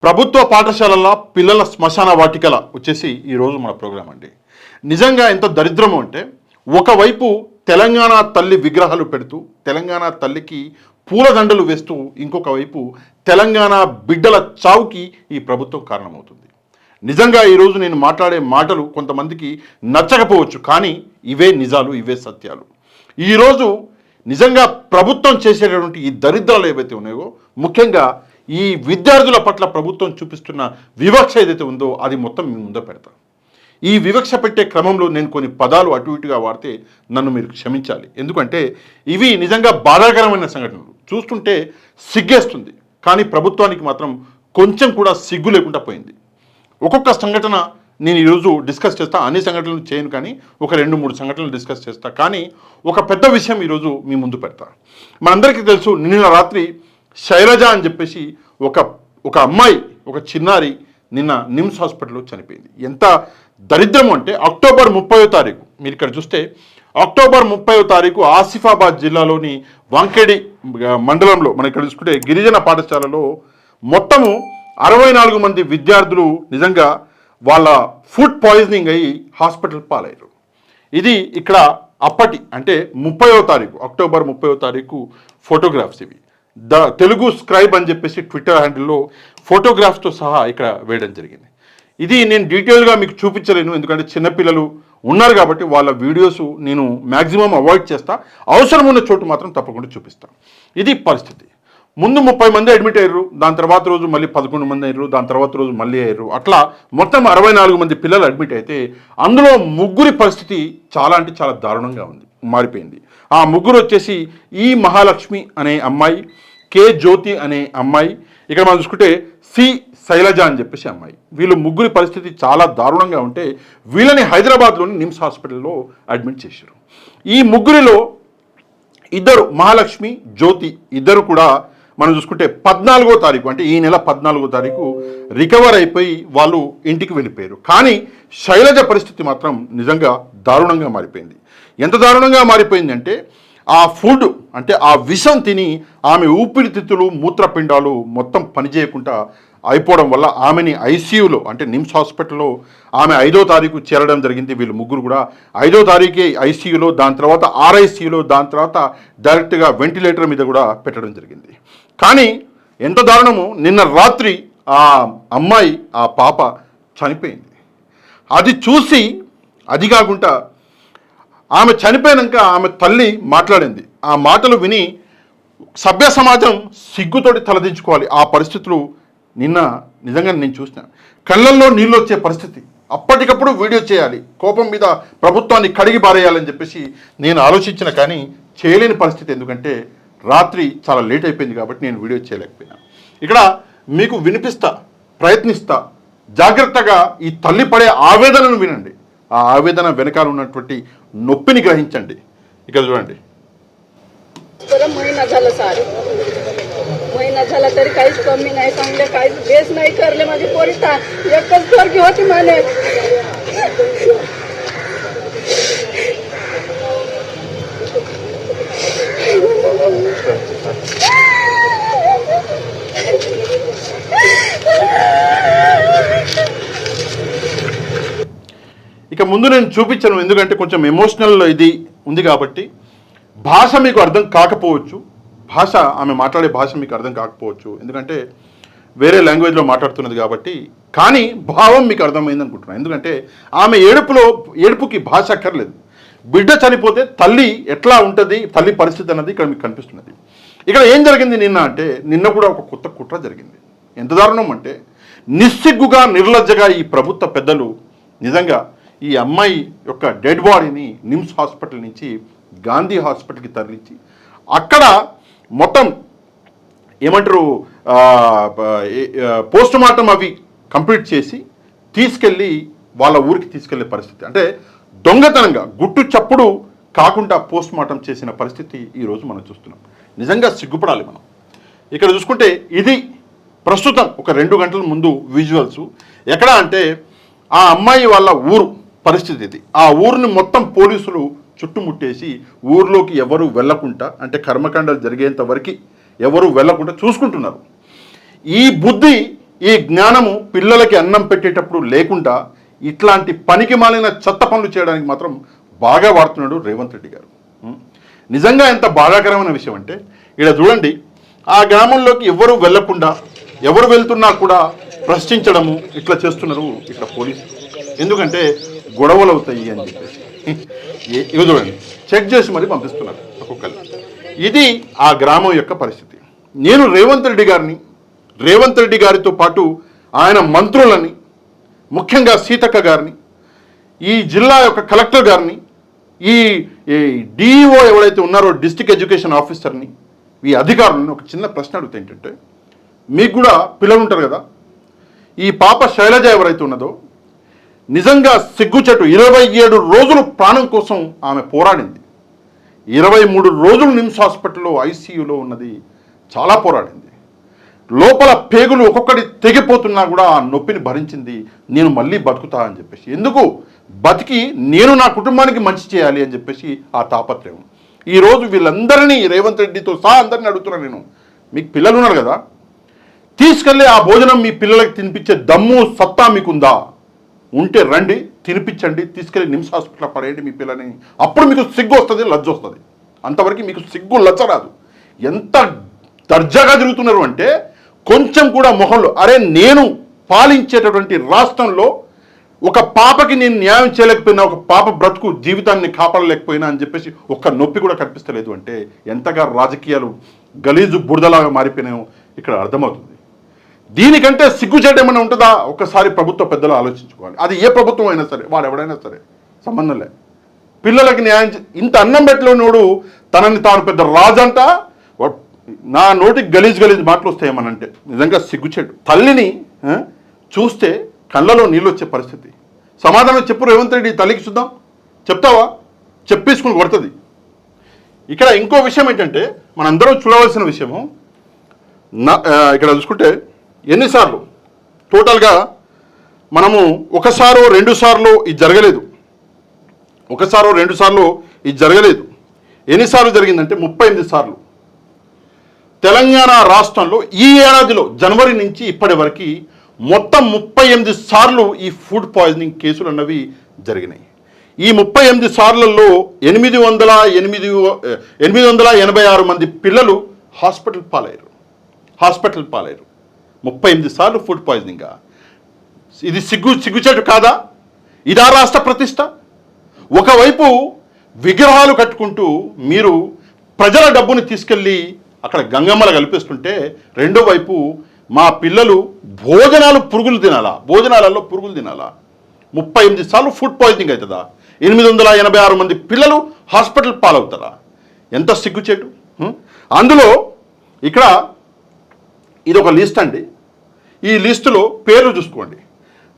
ప్రభుత్వ పాఠశాలల పిల్లల శ్మశాన వాటికల వచ్చేసి ఈరోజు మన ప్రోగ్రాం అండి. నిజంగా ఎంత దరిద్రము అంటే, ఒకవైపు తెలంగాణ తల్లి విగ్రహాలు పెడుతూ తెలంగాణ తల్లికి పూలదండలు వేస్తూ, ఇంకొక వైపు తెలంగాణ బిడ్డల చావుకి ఈ ప్రభుత్వం కారణమవుతుంది. నిజంగా ఈరోజు నేను మాట్లాడే మాటలు కొంతమందికి నచ్చకపోవచ్చు, కానీ ఇవే నిజాలు, ఇవే సత్యాలు. ఈరోజు నిజంగా ప్రభుత్వం చేసేటటువంటి ఈ దరిద్రాలు ఏవైతే ఉన్నాయో, ముఖ్యంగా ఈ విద్యార్థుల పట్ల ప్రభుత్వం చూపిస్తున్న వివక్ష ఏదైతే ఉందో అది మొత్తం మీ ముందు పెడతాను. ఈ వివక్ష పెట్టే క్రమంలో నేను కొన్ని పదాలు అటు ఇటుగా వాడితే నన్ను మీరు క్షమించాలి. ఎందుకంటే ఇవి నిజంగా బాధాకరమైన సంఘటనలు. చూస్తుంటే సిగ్గేస్తుంది, కానీ ప్రభుత్వానికి మాత్రం కొంచెం కూడా సిగ్గు లేకుండా పోయింది. ఒక్కొక్క సంఘటన నేను ఈరోజు డిస్కస్ చేస్తా. అన్ని సంఘటనలు చేయను, కానీ ఒక 2-3 సంఘటనలు డిస్కస్ చేస్తా. కానీ ఒక పెద్ద విషయం ఈరోజు మీ ముందు పెడతా. మనందరికీ తెలుసు, నిన్న రాత్రి శైలజ అని చెప్పేసి ఒక అమ్మాయి, ఒక చిన్నారి నిన్న నిమ్స్ హాస్పిటల్లో చనిపోయింది. ఎంత దరిద్రము అంటే, అక్టోబర్ 30వ తారీఖు మీరు ఇక్కడ చూస్తే, అక్టోబర్ 30వ తారీఖు ఆసిఫాబాద్ జిల్లాలోని వాంకేడి మండలంలో మనం ఇక్కడ చూసుకుంటే గిరిజన పాఠశాలలో మొత్తము 64 మంది విద్యార్థులు నిజంగా వాళ్ళ ఫుడ్ పాయిజనింగ్ అయ్యి హాస్పిటల్ పాలయ్యారు. ఇది ఇక్కడ అప్పటి అంటే 30వ తారీఖు, అక్టోబర్ 30వ తారీఖు ఫోటోగ్రాఫ్స్ ఇవి. తెలుగు స్క్రైబ్ అని చెప్పేసి ట్విట్టర్ హ్యాండిల్లో ఫోటోగ్రాఫ్స్తో సహా ఇక్కడ వేయడం జరిగింది. ఇది నేను డీటెయిల్గా మీకు చూపించలేను, ఎందుకంటే చిన్నపిల్లలు ఉన్నారు కాబట్టి వాళ్ళ వీడియోస్ నేను మ్యాక్సిమం అవాయిడ్ చేస్తా. అవసరం ఉన్న చోటు మాత్రం తప్పకుండా చూపిస్తాను. ఇది పరిస్థితి. ముందు 30 మంది అడ్మిట్ అయ్యారు, దాని తర్వాత రోజు మళ్ళీ 11 మంది అయ్యారు, దాని తర్వాత రోజు మళ్ళీ అయ్యారు. అట్లా మొత్తం 64 మంది పిల్లలు అడ్మిట్ అయితే అందులో 3 పరిస్థితి చాలా అంటే చాలా దారుణంగా మారిపోయింది. ఆ 3 వచ్చేసి ఈ మహాలక్ష్మి అనే అమ్మాయి, కే జ్యోతి అనే అమ్మాయి, ఇక్కడ మనం చూసుకుంటే సి శైలజ అని చెప్పేసి అమ్మాయి. వీళ్ళు 3 పరిస్థితి చాలా దారుణంగా ఉంటే వీళ్ళని హైదరాబాద్లోని నిమ్స్ హాస్పిటల్లో అడ్మిట్ చేశారు. ఈ 3లో ఇద్దరు, మహాలక్ష్మి, జ్యోతి, ఇద్దరు కూడా మనం చూసుకుంటే 14వ తారీఖు అంటే ఈ నెల 14వ తారీఖు రికవర్ అయిపోయి వాళ్ళు ఇంటికి వెళ్ళిపోయారు. కానీ శైలజ పరిస్థితి మాత్రం నిజంగా దారుణంగా మారిపోయింది. ఎంత దారుణంగా మారిపోయింది అంటే, ఆ ఫుడ్ అంటే ఆ విషం తిని ఆమె ఊపిరితిత్తులు, మూత్రపిండాలు మొత్తం పనిచేయకుండా అయిపోవడం వల్ల ఆమెని ఐసీయూలో అంటే నిమ్స్ హాస్పిటల్లో ఆమె 5వ తారీఖు చేరడం జరిగింది. వీళ్ళు 3 కూడా 5వ తారీఖే ఐసీయూలో, దాని తర్వాత ఆర్ఐసీయూలో, దాని తర్వాత డైరెక్ట్గా వెంటిలేటర్ మీద కూడా పెట్టడం జరిగింది. కానీ ఎంత దారుణమో, నిన్న రాత్రి ఆ అమ్మాయి, ఆ పాప చనిపోయింది. అది చూసి, అది కాకుండా ఆమె చనిపోయాక ఆమె తల్లి మాట్లాడింది. ఆ మాటలు విని సభ్య సమాజం సిగ్గుతోటి తలదించుకోవాలి. ఆ పరిస్థితులు నిన్న నిజంగా నేను చూసిన, కళ్ళల్లో నీళ్ళు వచ్చే పరిస్థితి. అప్పటికప్పుడు వీడియో చేయాలి, కోపం మీద ప్రభుత్వాన్ని కడిగి బారేయాలని చెప్పేసి నేను ఆలోచించిన, కానీ చేయలేని పరిస్థితి. ఎందుకంటే రాత్రి చాలా లేట్ అయిపోయింది కాబట్టి నేను వీడియో చేయలేకపోయినాను. ఇక్కడ మీకు ప్రయత్నిస్తా, జాగ్రత్తగా ఈ తల్లి పడే ఆవేదనను వినండి. ఆ ఆవేదన వెనకాల ఉన్నటువంటి నొప్పిని గ్రహించండి. ఇక్కడ చూడండి. महिना झाला तरी काहीच कमी नाही, चांगले काहीच बेस नाही करले. माझी पोरी एकच पोरगी होती म्हणे. ఇక ముందు నేను చూపించను, ఎందుకంటే కొంచెం ఎమోషనల్ ఇది ఉంది కాబట్టి భాష మీకు అర్థం కాకపోవచ్చు. ఆమె మాట్లాడే భాష మీకు అర్థం కాకపోవచ్చు, ఎందుకంటే వేరే లాంగ్వేజ్లో మాట్లాడుతున్నది కాబట్టి. కానీ భావం మీకు అర్థమైంది అనుకుంటున్నాను. ఎందుకంటే ఆమె ఏడుపుకి భాష అక్కర్లేదు. బిడ్డ చనిపోతే తల్లి ఎట్లా ఉంటుంది, తల్లి పరిస్థితి అన్నది ఇక్కడ మీకు కనిపిస్తున్నది. ఇక్కడ ఏం జరిగింది నిన్న అంటే, నిన్న కూడా ఒక కొత్త కుట్ర జరిగింది. ఎంత దారుణం అంటే, నిస్సిగ్గుగా, నిర్లజ్జగా ఈ ప్రభుత్వ పెద్దలు నిజంగా ఈ అమ్మాయి యొక్క డెడ్ బాడీని నిమ్స్ హాస్పిటల్ నుంచి గాంధీ హాస్పిటల్కి తరలించి అక్కడ మొత్తం ఏమంటారు పోస్ట్ మార్టం అవి కంప్లీట్ చేసి తీసుకెళ్ళి వాళ్ళ ఊరికి తీసుకెళ్లే పరిస్థితి. అంటే దొంగతనంగా, గుట్టు చప్పుడు కాకుండా పోస్ట్ మార్టం చేసిన పరిస్థితి ఈరోజు మనం చూస్తున్నాం. నిజంగా సిగ్గుపడాలి మనం. ఇక్కడ చూసుకుంటే ఇది ప్రస్తుతం ఒక 2 గంటల ముందు విజువల్స్. ఎక్కడ అంటే ఆ అమ్మాయి వాళ్ళ ఊరు పరిస్థితి ఇది. ఆ ఊరిని మొత్తం పోలీసులు చుట్టుముట్టేసి ఊర్లోకి ఎవరు వెళ్లకుండా, అంటే కర్మకాండాలు జరిగేంత వరకు ఎవరు వెళ్లకుండా చూసుకుంటున్నారు. ఈ బుద్ధి ఈ జ్ఞానము పిల్లలకి అన్నం పెట్టేటప్పుడు లేకుండా ఇట్లాంటి పనికి మాలిన చెత్త పనులు చేయడానికి మాత్రం బాగా వాడుతున్నాడు రేవంత్ రెడ్డి గారు. నిజంగా ఎంత బాధాకరమైన విషయం అంటే ఇక్కడ చూడండి, ఆ గ్రామంలోకి ఎవరు వెళ్లకుండా ఎవరు వెళ్తున్నా కూడా ప్రశ్నించడము ఇట్లా చేస్తున్నారు ఇక్కడ పోలీసులు. ఎందుకంటే గొడవలు అవుతాయి అని చెప్పేసి ఇవి చూడండి, చెక్ చేసి మరి పంపిస్తున్నారు ఒక్కొక్కరు. ఇది ఆ గ్రామం యొక్క పరిస్థితి. నేను రేవంత్ రెడ్డి గారితో పాటు ఆయన మంత్రులని, ముఖ్యంగా సీతక్క గారిని, ఈ జిల్లా యొక్క కలెక్టర్ గారిని, ఈ డిఈఓ ఎవరైతే ఉన్నారో డిస్ట్రిక్ట్ ఎడ్యుకేషన్ ఆఫీసర్ని, ఈ అధికారులను ఒక చిన్న ప్రశ్న అడుగుతా. ఏంటంటే, మీకు కూడా పిల్లలు ఉంటారు కదా, ఈ పాప శైలజ ఎవరైతే ఉన్నదో నిజంగా సిగ్గుచెట్టు 27 రోజులు ప్రాణం కోసం ఆమె పోరాడింది. 23 రోజులు నిమ్స్ హాస్పిటల్లో ఐసీయూలో ఉన్నది, చాలా పోరాడింది. లోపల పేగులు ఒక్కొక్కటి తెగిపోతున్నా కూడా ఆ నొప్పిని భరించింది. నేను మళ్ళీ బతుకుతా అని చెప్పేసి, ఎందుకు బతికి నేను నా కుటుంబానికి మంచి చేయాలి అని చెప్పేసి ఆ తాపత్రయం. ఈరోజు వీళ్ళందరినీ రేవంత్ రెడ్డితో సహా అందరినీ అడుగుతున్నాను నేను, మీకు పిల్లలు ఉన్నారు కదా, తీసుకెళ్ళి ఆ భోజనం మీ పిల్లలకి తినిపించే దమ్ము సత్తా మీకుందా? ఉంటే రండి, తినిపించండి, తీసుకెళ్ళి నిమ్స్ హాస్పిటల్ పడేయండి మీ పిల్లని. అప్పుడు మీకు సిగ్గు వస్తుంది, లజ్జ వస్తుంది. అంతవరకు మీకు సిగ్గు లజ్జ రాదు. ఎంత దర్జాగా తిరుగుతున్నారు అంటే కొంచెం కూడా మొహంలో, అరే నేను పాలించేటటువంటి రాష్ట్రంలో ఒక పాపకి నేను న్యాయం చేయలేకపోయినా, ఒక పాప బ్రతుకు జీవితాన్ని కాపాడలేకపోయినా అని చెప్పేసి ఒక్క నొప్పి కూడా కనిపిస్తలేదు అంటే ఎంతగా రాజకీయాలు గలీజు బురదలాగా మారిపోయినాయో ఇక్కడ అర్థమవుతుంది. దీనికంటే సిగ్గుచేటు ఏమైనా ఉంటుందా? ఒక్కసారి ప్రభుత్వ పెద్దలు ఆలోచించుకోవాలి. అది ఏ ప్రభుత్వం అయినా సరే, వాడు ఎవడైనా సరే, సంబంధం లే. పిల్లలకి న్యాయం ఇంత అన్నం పెట్టలేనోడు తనని తాను పెద్ద రాజంట, నా నోటికి గలీజ్ మాటలు వస్తాయేమనంటే నిజంగా సిగ్గుచేటు. తల్లిని చూస్తే కళ్ళలో నీళ్ళు వచ్చే పరిస్థితి. సమాధానం చెప్పు రేవంత్ రెడ్డి, తల్లికి చూద్దాం, చెప్తావా? చెప్పేసుకుని కొడుతుంది. ఇక్కడ ఇంకో విషయం ఏంటంటే మనందరం చూడవలసిన విషయము, ఇక్కడ చూసుకుంటే ఎన్నిసార్లు టోటల్గా మనము ఒకసారో రెండు సార్లు ఇది జరగలేదు, ఎన్నిసార్లు జరిగిందంటే 38 సార్లు. తెలంగాణ రాష్ట్రంలో ఈ ఏడాదిలో జనవరి నుంచి ఇప్పటి వరకు మొత్తం 38 సార్లు ఈ ఫుడ్ పాయిజనింగ్ కేసులు అన్నవి జరిగినాయి. ఈ 38 సార్లలో 886 మంది పిల్లలు హాస్పిటల్ పాలయ్యారు. 38 సార్లు ఫుడ్ పాయిజనింగా. ఇది సిగ్గుచేటు కాదా? ఇదా రాష్ట్ర ప్రతిష్ట? ఒకవైపు విగ్రహాలు కట్టుకుంటూ మీరు ప్రజల డబ్బుని తీసుకెళ్ళి అక్కడ గంగమ్మల కలిపేస్తుంటే, రెండో వైపు మా పిల్లలు భోజనాలలో పురుగులు తినాలా? 38 సార్లు ఫుడ్ పాయిజనింగ్ అవుతుందా? 886 మంది పిల్లలు హాస్పిటల్ పాలవుతారా? ఎంత సిగ్గుచేటు. అందులో ఇక్కడ ఇది ఒక లిస్ట్ అండి. ఈ లిస్టులో పేర్లు చూసుకోండి.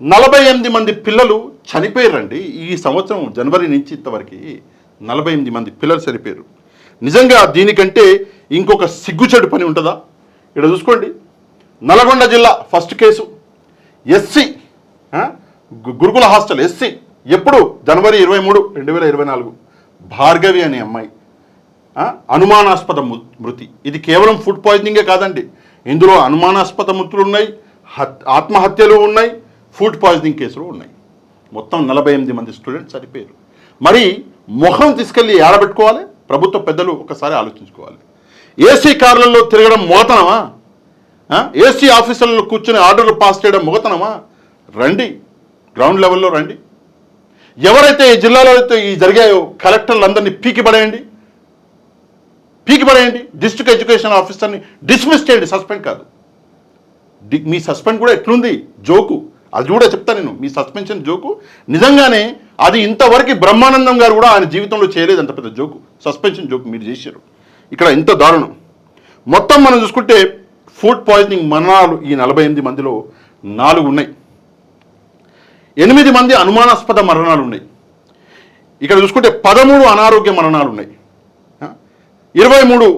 48 మంది పిల్లలు చనిపోయారండి ఈ సంవత్సరం జనవరి నుంచి ఇంతవరకు. 48 మంది పిల్లలు చనిపోయారు. నిజంగా దీనికంటే ఇంకొక సిగ్గుచెడు పని ఉంటుందా? ఇక్కడ చూసుకోండి, నల్గొండ జిల్లా ఫస్ట్ కేసు, ఎస్సీ గురుకుల హాస్టల్ ఎస్సీ. ఎప్పుడు? జనవరి 23, 2024. భార్గవి అనే అమ్మాయి అనుమానాస్పద మృతి. ఇది కేవలం ఫుడ్ పాయిజనింగే కాదండి, ఇందులో అనుమానాస్పద మృతులు ఉన్నాయి, ఆత్మహత్యలు ఉన్నాయి, ఫుడ్ పాయిజనింగ్ కేసులు ఉన్నాయి. మొత్తం 48 మంది స్టూడెంట్స్ చనిపోయారు. మరి మొహం తీసుకెళ్ళి ఏడబెట్టుకోవాలి? ప్రభుత్వ పెద్దలు ఒకసారి ఆలోచించుకోవాలి. ఏసీ కార్లలో తిరగడం మొగతనమా? ఏసీ ఆఫీసర్లలో కూర్చొని ఆర్డర్లు పాస్ చేయడం మొగతనమా? రండి, గ్రౌండ్ లెవెల్లో రండి. ఎవరైతే ఈ జిల్లాలో అయితే ఈ జరిగాయో కలెక్టర్లందరినీ పీకి పడేయండి. డిస్ట్రిక్ట్ ఎడ్యుకేషన్ ఆఫీసర్ని డిస్మిస్ చేయండి, సస్పెండ్ కాదు. మీ సస్పెండ్ కూడా ఎట్లుంది జోకు, అది కూడా చెప్తా నేను. మీ సస్పెన్షన్ జోకు నిజంగానే అది ఇంతవరకు బ్రహ్మానందం గారు కూడా ఆయన జీవితంలో చేయలేదు. అంత పెద్ద జోకు, సస్పెన్షన్ జోకు మీరు చేశారు. ఇక్కడ ఇంత దారుణం. మొత్తం మనం చూసుకుంటే ఫుడ్ పాయిజనింగ్ మరణాలు ఈ 48 మందిలో 4 ఉన్నాయి. 8 మంది అనుమానాస్పద మరణాలు ఉన్నాయి. ఇక్కడ చూసుకుంటే 13 అనారోగ్య మరణాలు ఉన్నాయి. 23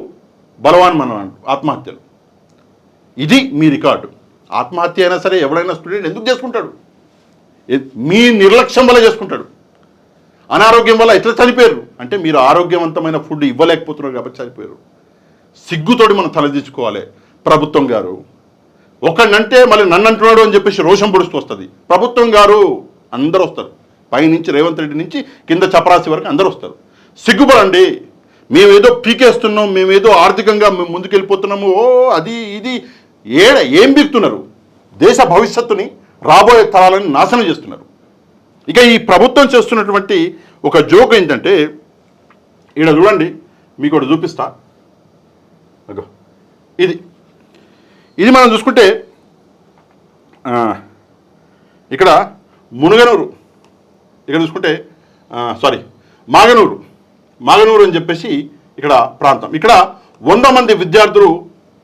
బలవాన్ మరణాలు, ఆత్మహత్యలు. ఇది మీ రికార్డు. ఆత్మహత్య అయినా సరే ఎవరైనా స్టూడెంట్ ఎందుకు చేసుకుంటాడు? మీ నిర్లక్ష్యం వల్ల చేసుకుంటాడు. అనారోగ్యం వల్ల ఎట్లా చనిపోయారు అంటే మీరు ఆరోగ్యవంతమైన ఫుడ్ ఇవ్వలేకపోతున్నారు కాబట్టి చనిపోయారు. సిగ్గుతోటి మనం తలదించుకోవాలి ప్రభుత్వం గారు. ఒకడినంటే మళ్ళీ నన్ను అంటున్నాడు అని చెప్పేసి రోషం పొడుస్తూ వస్తుంది. ప్రభుత్వం గారు అందరూ వస్తారు, పైనుంచి రేవంత్ రెడ్డి నుంచి కింద చపరాసి వరకు అందరూ వస్తారు. సిగ్గుపడండి. మేమేదో పీకేస్తున్నాం, మేమేదో ఆర్థికంగా మేము ముందుకెళ్ళిపోతున్నాము, ఓ అది ఇది ఏం పీకుతున్నారు? దేశ భవిష్యత్తుని, రాబోయే తరాలను నాశనం చేస్తున్నారు. ఇక ఈ ప్రభుత్వం చేస్తున్నటువంటి ఒక జోక్ ఏంటంటే, ఈడ చూడండి, మీకు ఒకటి చూపిస్తా. అగో ఇది మనం చూసుకుంటే ఇక్కడ మునగనూరు, ఇక్కడ చూసుకుంటే మాగనూరు అని చెప్పేసి ఇక్కడ ప్రాంతం. ఇక్కడ 100 మంది విద్యార్థులు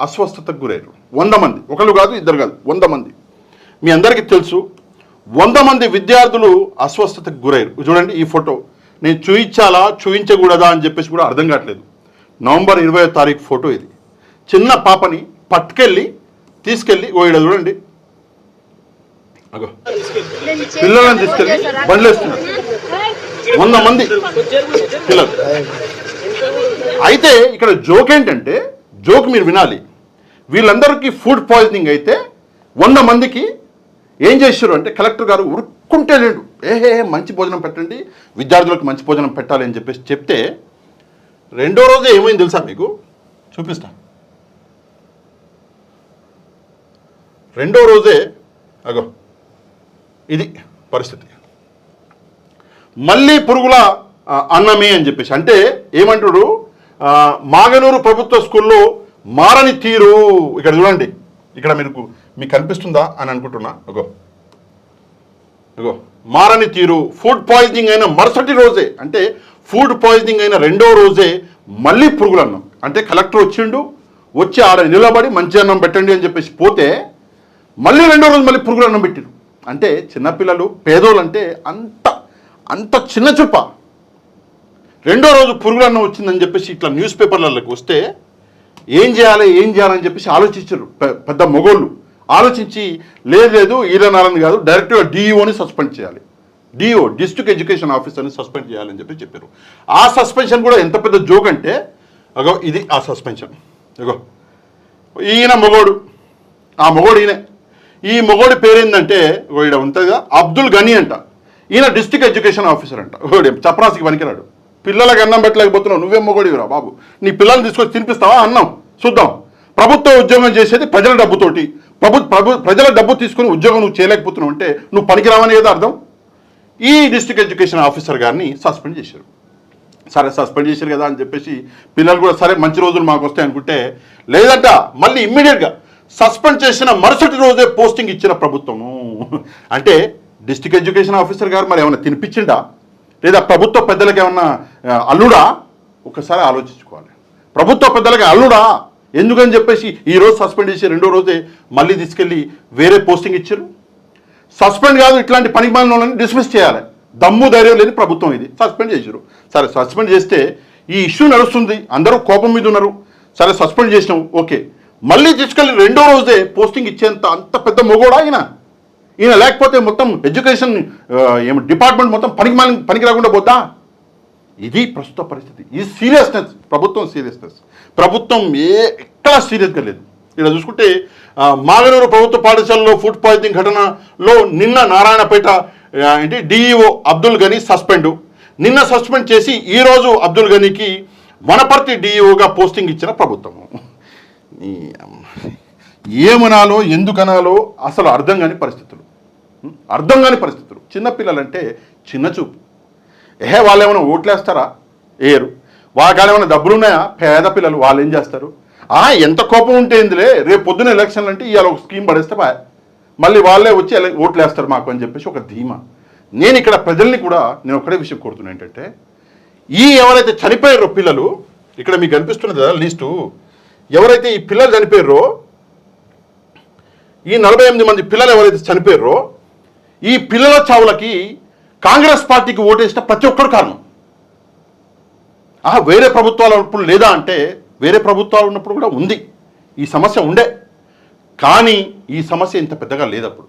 అస్వస్థతకు గురయ్యారు. 100 మంది, ఒకళ్ళు కాదు, ఇద్దరు కాదు, 100 మంది. మీ అందరికీ తెలుసు, 100 మంది విద్యార్థులు అస్వస్థతకు గురయ్యారు. చూడండి ఈ ఫోటో. నేను చూయించాలా చూయించకూడదా అని చెప్పేసి కూడా అర్థం కావట్లేదు. నవంబర్ 20వ తారీఖు ఫోటో ఇది. చిన్న పాపని తీసుకెళ్ళి ఇక్కడ చూడండి, అగో పిల్లలను తీసుకెళ్ళి బండ్లు వేస్తున్నారు. 100 మంది పిల్లలు. అయితే ఇక్కడ జోక్ ఏంటంటే, జోక్ మీరు వినాలి. వీళ్ళందరికీ ఫుడ్ పాయిజనింగ్ అయితే 100 మందికి ఏం చేశారు అంటే, కలెక్టర్ గారు ఉరుక్కుంటే లేడు, మంచి భోజనం పెట్టండి, విద్యార్థులకు మంచి భోజనం పెట్టాలి అని చెప్పేసి చెప్తే, రెండో రోజే ఏమైంది తెలుసా మీకు? చూపిస్తా. రెండో రోజే అగో ఇది పరిస్థితి. మళ్ళీ పురుగుల అన్నమే అని చెప్పేసి, అంటే ఏమంటాడు, మాగనూరు ప్రభుత్వ స్కూల్లో మారని తీరు. ఇక్కడ చూడండి, ఇక్కడ మీకు కనిపిస్తుందా అని అనుకుంటున్నా. అగో మారని తీరు. ఫుడ్ పాయిజనింగ్ అయిన మరుసటి రోజే, అంటే ఫుడ్ పాయిజనింగ్ అయిన రెండో రోజే మళ్ళీ పురుగులు అన్నం. అంటే కలెక్టర్ వచ్చి ఆడ నిలబడి మంచి అన్నం పెట్టండి అని చెప్పేసి పోతే, మళ్ళీ రెండో రోజు మళ్ళీ పురుగులు అన్నం పెట్టారు. అంటే చిన్నపిల్లలు, పేదోళ్ళు అంటే అంత చిన్న చూప. రెండో రోజు పురుగులు అన్నం వచ్చిందని చెప్పేసి ఇట్లా న్యూస్ పేపర్లలోకి వస్తే ఏం చేయాలని చెప్పేసి ఆలోచించారు పెద్ద మొగోళ్ళు. ఆలోచించి లేదు ఈలనాలని కాదు, డైరెక్ట్గా డిఈఓని సస్పెండ్ చేయాలి, డిస్ట్రిక్ట్ ఎడ్యుకేషన్ ఆఫీసర్ని సస్పెండ్ చేయాలని చెప్పారు. ఆ సస్పెన్షన్ కూడా ఎంత పెద్ద జోక్ అంటే, అగో ఇది ఆ సస్పెన్షన్. అగో ఈయన మొగోడు, ఆ మొగోడు ఈయన. ఈ మొగోడి పేరేందంటే, ఈడ ఉంటుందిగా, అబ్దుల్ గనీ అంట. ఈయన డిస్ట్రిక్ట్ ఎడ్యుకేషన్ ఆఫీసర్ అంట. చపరాసికి పనికిరాడు. పిల్లలకి అన్నం పెట్టలేకపోతున్నావు, నువ్వేం మొగోడివిరా బాబు, నీ పిల్లల్ని తీసుకొచ్చి తినిపిస్తావా అన్నం? చూద్దాం. ప్రభుత్వ ఉద్యోగం చేసేది ప్రజల డబ్బుతోటి, ప్రజల డబ్బు తీసుకుని ఉద్యోగం నువ్వు చేయలేకపోతున్నావు అంటే నువ్వు పనికిరావని ఏదో అర్థం. ఈ డిస్ట్రిక్ట్ ఎడ్యుకేషన్ ఆఫీసర్ గారిని సస్పెండ్ చేశారు. సరే సస్పెండ్ చేశారు కదా అని చెప్పేసి పిల్లలు కూడా సరే మంచి రోజులు మాకు వస్తాయి అనుకుంటే, లేదంట మళ్ళీ ఇమ్మీడియట్గా సస్పెండ్ చేసిన మరుసటి రోజే పోస్టింగ్ ఇచ్చిన ప్రభుత్వము. అంటే డిస్ట్రిక్ట్ ఎడ్యుకేషన్ ఆఫీసర్ గారు మరి ఏమైనా తినిపించిండా, లేదా ప్రభుత్వ పెద్దలకు ఏమన్నా అల్లుడా? ఒకసారి ఆలోచించుకోవాలి. ప్రభుత్వ పెద్దలకి అల్లుడా? ఎందుకని చెప్పేసి ఈరోజు సస్పెండ్ చేసి రెండో రోజే మళ్ళీ తీసుకెళ్ళి వేరే పోస్టింగ్ ఇచ్చారు. సస్పెండ్ కాదు, ఇట్లాంటి పనికి మాలిన వాళ్ళని డిస్మిస్ చేయాలి. దమ్ము ధైర్యం లేని ప్రభుత్వం ఇది. సస్పెండ్ చేశారు. సరే సస్పెండ్ చేస్తే ఈ ఇష్యూ నడుస్తుంది, అందరూ కోపం మీద ఉన్నారు. సరే సస్పెండ్ చేసినాం, ఓకే. మళ్ళీ తీసుకెళ్ళి రెండో రోజే పోస్టింగ్ ఇచ్చేంత అంత పెద్ద మొగోడా ఈయన లేకపోతే మొత్తం ఎడ్యుకేషన్ డిపార్ట్మెంట్ మొత్తం పనికి రాకుండా పోతా? ఇది ప్రస్తుత పరిస్థితి. ఈ సీరియస్నెస్, ప్రభుత్వం ఎక్కడా సీరియస్గా లేదు. ఇక్కడ చూసుకుంటే మాగనూరు ప్రభుత్వ పాఠశాలలో ఫుడ్ పాయిజనింగ్ ఘటనలో నిన్న నారాయణపేట డిఈఓ అబ్దుల్ గనీ నిన్న సస్పెండ్ చేసి ఈరోజు అబ్దుల్ గనీకి వనపర్తి డిఈఓగా పోస్టింగ్ ఇచ్చిన ప్రభుత్వము. ఏమనాలో ఎందుకనాలో అసలు అర్థం కాని పరిస్థితులు. చిన్నపిల్లలంటే చిన్న చూపు. వాళ్ళు ఏమైనా ఓట్లేస్తారా? వేయరు. వాళ్ళకి ఏమైనా డబ్బులు ఉన్నాయా? పేద పిల్లలు, వాళ్ళు ఏం చేస్తారు? ఎంత కోపం ఉంటే ఏందిలే, రేపు పొద్దున ఎలక్షన్లు అంటే ఇవాళ ఒక స్కీమ్ పడేస్తే మళ్ళీ వాళ్ళే వచ్చి ఓట్లు వేస్తారు మాకు అని చెప్పేసి ఒక ధీమా. నేను ఇక్కడ ప్రజల్ని కూడా నేను ఒకటే విషయం కోరుతున్నా ఏంటంటే, ఎవరైతే చనిపోయారో పిల్లలు, ఇక్కడ మీకు కనిపిస్తున్నది కదా లిస్టు, ఎవరైతే ఈ పిల్లలు చనిపోయారో, ఈ 48 మంది పిల్లలు ఎవరైతే చనిపోయారో, ఈ పిల్లల చావులకి కాంగ్రెస్ పార్టీకి ఓటేసిన ప్రతి ఒక్కరు కారణం. వేరే ప్రభుత్వాలు ఉన్నప్పుడు లేదా అంటే, వేరే ప్రభుత్వాలు ఉన్నప్పుడు కూడా ఉంది ఈ సమస్య ఉండే, కానీ ఈ సమస్య ఇంత పెద్దగా లేదప్పుడు.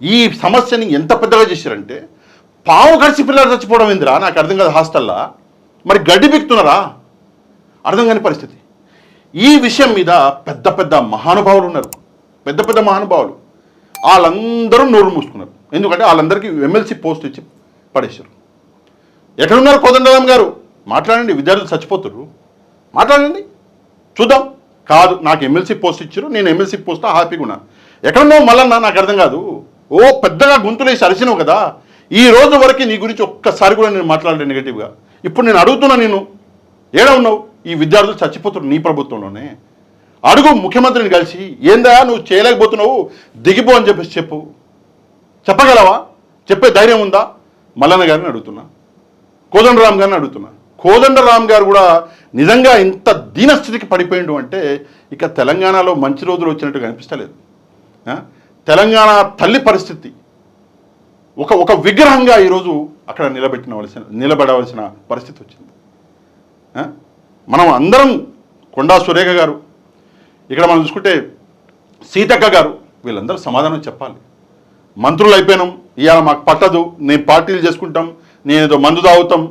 ఈ సమస్యని ఎంత పెద్దగా చేశారంటే, పావు గడిచి పిల్లలు చచ్చిపోవడం ఏందిరా నాకు అర్థం కాదు. హాస్టల్లో మరి గడ్డి బిక్తున్నారా? అర్థం కాని పరిస్థితి. ఈ విషయం మీద పెద్ద పెద్ద మహానుభావులు ఉన్నారు. పెద్ద పెద్ద మహానుభావులు, వాళ్ళందరూ నోరు మూసుకున్నారు. ఎందుకంటే వాళ్ళందరికీ ఎమ్మెల్సీ పోస్ట్ ఇచ్చి పడేశారు. ఎక్కడున్నారు కోదండరామ్ గారు? మాట్లాడండి, విద్యార్థులు చచ్చిపోతారు, మాట్లాడండి చూద్దాం. కాదు, నాకు ఎమ్మెల్సీ పోస్ట్ ఇచ్చారు, నేను ఎమ్మెల్సీ పోస్ట్ హ్యాపీగా ఉన్నా. ఎక్కడున్నావు మళ్ళన్నా? నాకు అర్థం కాదు. ఓ పెద్దగా గొంతులేసి అరిచినావు కదా, ఈ రోజు వరకు నీ గురించి ఒక్కసారి కూడా నేను మాట్లాడలేదు నెగిటివ్గా. ఇప్పుడు నేను అడుగుతున్నా, నేను ఏడ ఉన్నావు? ఈ విద్యార్థులు చచ్చిపోతున్నారు నీ ప్రభుత్వంలోనే. అడుగు ముఖ్యమంత్రిని కలిసి, ఏందా నువ్వు చేయలేకపోతున్నావు, దిగిపో అని చెప్పేసి చెప్పు. చెప్పగలవా? చెప్పే ధైర్యం ఉందా? మల్లన్న గారిని అడుగుతున్నా, కోదండరామ్ గారిని అడుగుతున్నా. కోదండరామ్ గారు కూడా నిజంగా ఇంత దీనస్థితికి పడిపోయిండు అంటే ఇక తెలంగాణలో మంచి రోజులు వచ్చినట్టుగా అనిపిస్తలేదు. తెలంగాణ తల్లి పరిస్థితి ఒక విగ్రహంగా ఈరోజు అక్కడ నిలబడవలసిన పరిస్థితి వచ్చింది. మనం అందరం, కొండా సురేఖ గారు, ఇక్కడ మనం చూసుకుంటే సీతక్క గారు, వీళ్ళందరూ సమాధానం చెప్పాలి. మంత్రులు అయిపోయినాం, ఇవాళ మాకు పట్టదు, నేను పార్టీలు చేసుకుంటాం, నేను ఏదో మందు తాగుతాం.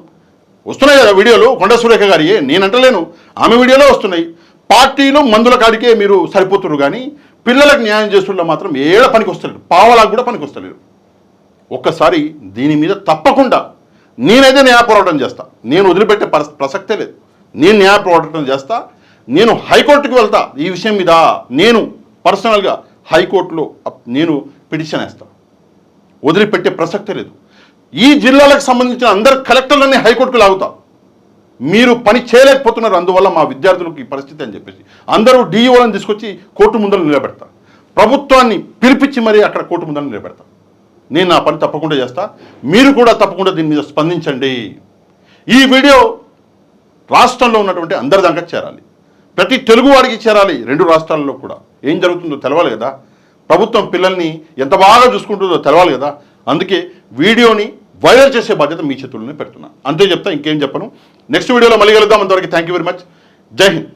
వస్తున్నాయి కదా వీడియోలు కొండా సురేఖ గారి, నేను అంటలేను, ఆమె వీడియోలో వస్తున్నాయి. పార్టీలు మందుల కాడికే మీరు సరిపోతున్నారు, కానీ పిల్లలకు న్యాయం చేస్తుంటే మాత్రం ఏడ పనికి వస్తలేరు, పావలకు కూడా పనికి వస్తలేరు. ఒక్కసారి దీని మీద తప్పకుండా నేనైతే న్యాయ పోరాటం చేస్తా. నేను వదిలిపెట్టే ప్రసక్తే లేదు. నేను న్యాయ పోరాటం చేస్తా. నేను హైకోర్టుకు వెళ్తా ఈ విషయం మీద. నేను పర్సనల్గా హైకోర్టులో నేను పిటిషన్ వేస్తా. వదిలిపెట్టే ప్రసక్తే లేదు. ఈ జిల్లాలకు సంబంధించిన అందరు కలెక్టర్లన్నీ హైకోర్టుకు లాగుతా. మీరు పని చేయలేకపోతున్నారు, అందువల్ల మా విద్యార్థులకు ఈ పరిస్థితి అని చెప్పేసి అందరూ డిఈఓలను తీసుకొచ్చి కోర్టు ముందర నిలబెడతా. ప్రభుత్వాన్ని పిలిపించి మరీ అక్కడ కోర్టు ముందర నిలబెడతా. నేను నా పని తప్పకుండా చేస్తా. మీరు కూడా తప్పకుండా దీని మీద స్పందించండి. ఈ వీడియో రాష్ట్రంలో ఉన్నటువంటి అందరి దాకా చేరాలి, ప్రతి తెలుగువాడికి చేరాలి. 2 రాష్ట్రాల్లో కూడా ఏం జరుగుతుందో తెలవాలి కదా, ప్రభుత్వం పిల్లల్ని ఎంత బాగా చూసుకుంటుందో తెలవాలి కదా. అందుకే వీడియోని వైరల్ చేసే బాధ్యత మీ చేతుల్లోనే పెడుతున్నా. అంతే చెప్తా, ఇంకేం చెప్పను. నెక్స్ట్ వీడియోలో మళ్ళీ కలుద్దాం. అంతవరకు థ్యాంక్ యూ వెరీ మచ్. జై హింద్.